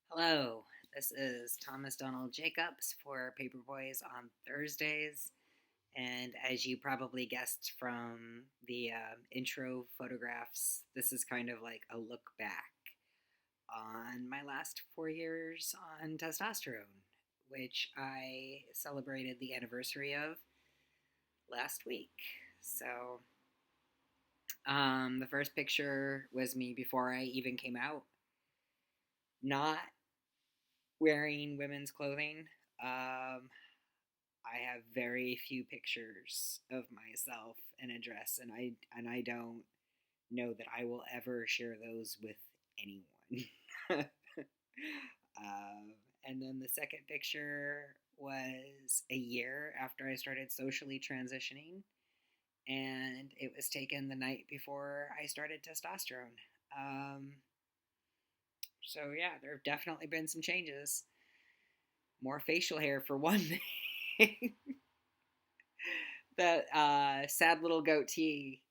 Hello, this is Thomas Donald Jacobs for Paperboys on Thursdays. And as you probably guessed from the intro photographs, this is kind of like a look back on my last 4 years on testosterone, which I celebrated the anniversary of last week. So, the first picture was me before I even came out, not wearing women's clothing. I have very few pictures of myself in a dress, and I don't know that I will ever share those with anyone. um, and then the second picture was a year after I started socially transitioning, and it was taken the night before I started testosterone. Um, so yeah, there have definitely been some changes. More facial hair for one thing. That sad little goatee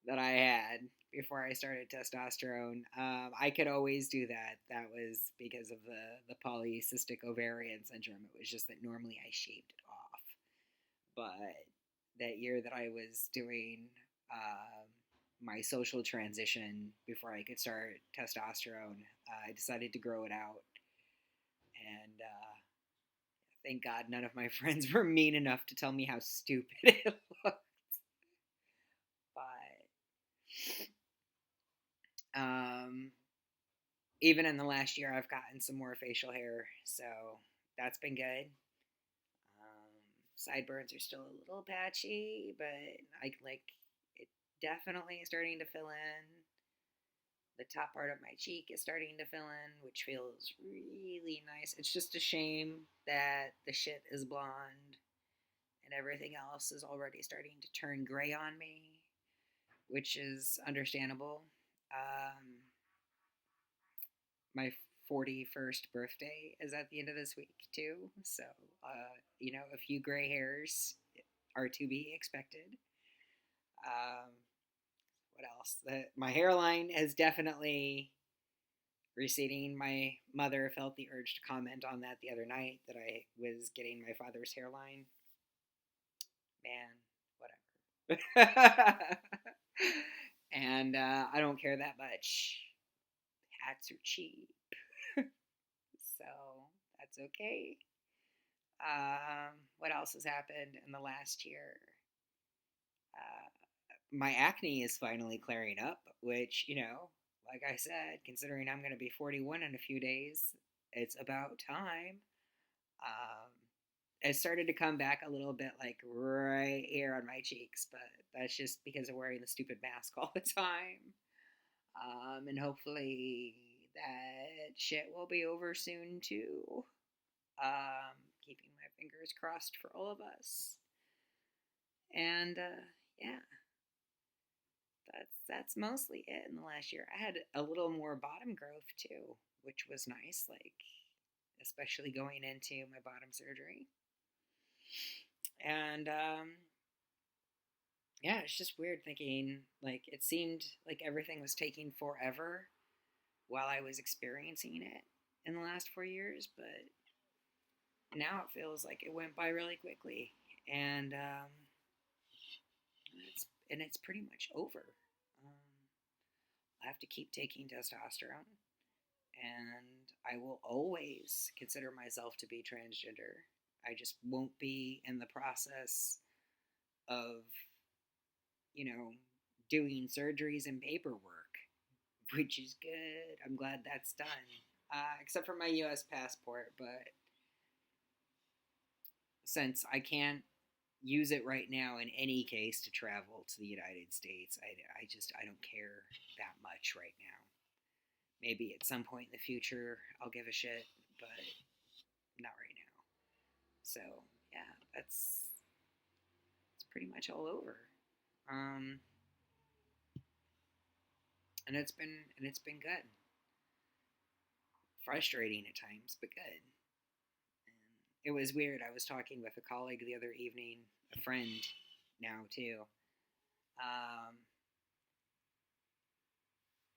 that I had before I started testosterone. I could always do that. That was because of the polycystic ovarian syndrome. It was just that normally I shaved it off. But that year that I was doing my social transition before I could start testosterone, I decided to grow it out. And thank God none of my friends were mean enough to tell me how stupid it looked. But even in the last year, I've gotten some more facial hair, so that's been good. Sideburns are still a little patchy, but I like it. Definitely starting to fill in. The top part of my cheek is starting to fill in, which feels really nice. It's just a shame that the shit is blonde and everything else is already starting to turn gray on me, which is understandable. Um, my 41st birthday is at the end of this week, too. So, a few gray hairs are to be expected. Um, what else? My hairline is definitely receding. My mother felt the urge to comment on that the other night that I was getting my father's hairline. Man, whatever. And I don't care that much. Hats are cheap. So that's okay. What else has happened in the last year? My acne is finally clearing up, which, like I said, considering I'm going to be 41 in a few days, it's about time. Um, it started to come back a little bit, like right here on my cheeks, but that's just because of wearing the stupid mask all the time. And hopefully that shit will be over soon too. Keeping my fingers crossed for all of us. And yeah, that's mostly it in the last year. I had a little more bottom growth too, which was nice. Like especially going into my bottom surgery. And yeah, it's just weird thinking like it seemed like everything was taking forever while I was experiencing it in the last 4 years, but now it feels like it went by really quickly, and it's pretty much over. Um, I have to keep taking testosterone, and I will always consider myself to be transgender. I just won't be in the process of, you know, doing surgeries and paperwork, which is good. I'm glad that's done. Except for my U.S. passport, but since I can't use it right now in any case to travel to the United States, I don't care that much right now. Maybe at some point in the future I'll give a shit, but not right now. So yeah, that's it's pretty much all over. Um, and it's been good. Frustrating at times, but good. And it was weird. I was talking with a colleague the other evening, a friend now too. Um,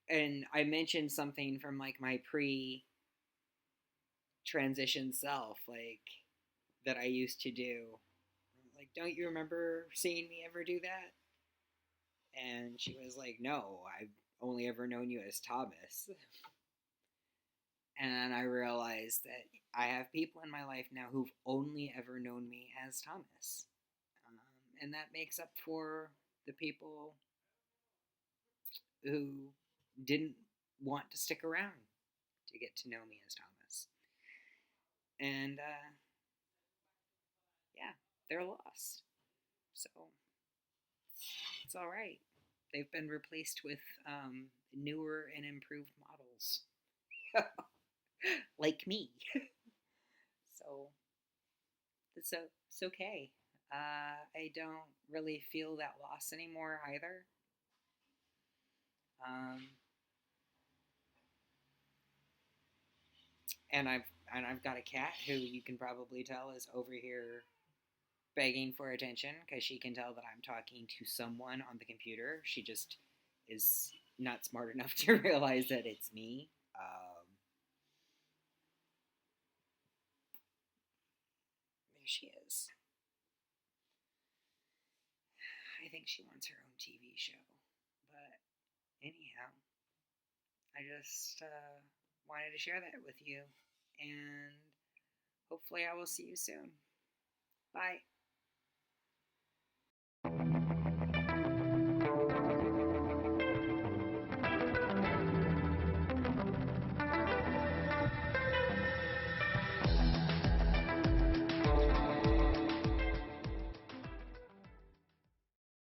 and I mentioned something from like my pre transition self, like that I used to do. Like, don't you remember seeing me ever do that? And she was like, no, I've only ever known you as Thomas. And I realized that I have people in my life now who've only ever known me as Thomas. And that makes up for the people who didn't want to stick around to get to know me as Thomas. And yeah, they're lost. So it's all right. They've been replaced with newer and improved models, like me. So it's okay. I don't really feel that loss anymore either. Um, and I've got a cat who you can probably tell is over here begging for attention because she can tell that I'm talking to someone on the computer. She just is not smart enough to realize that it's me. There she is. I think she wants her own TV show. But anyhow, I just wanted to share that with you. And hopefully, I will see you soon. Bye.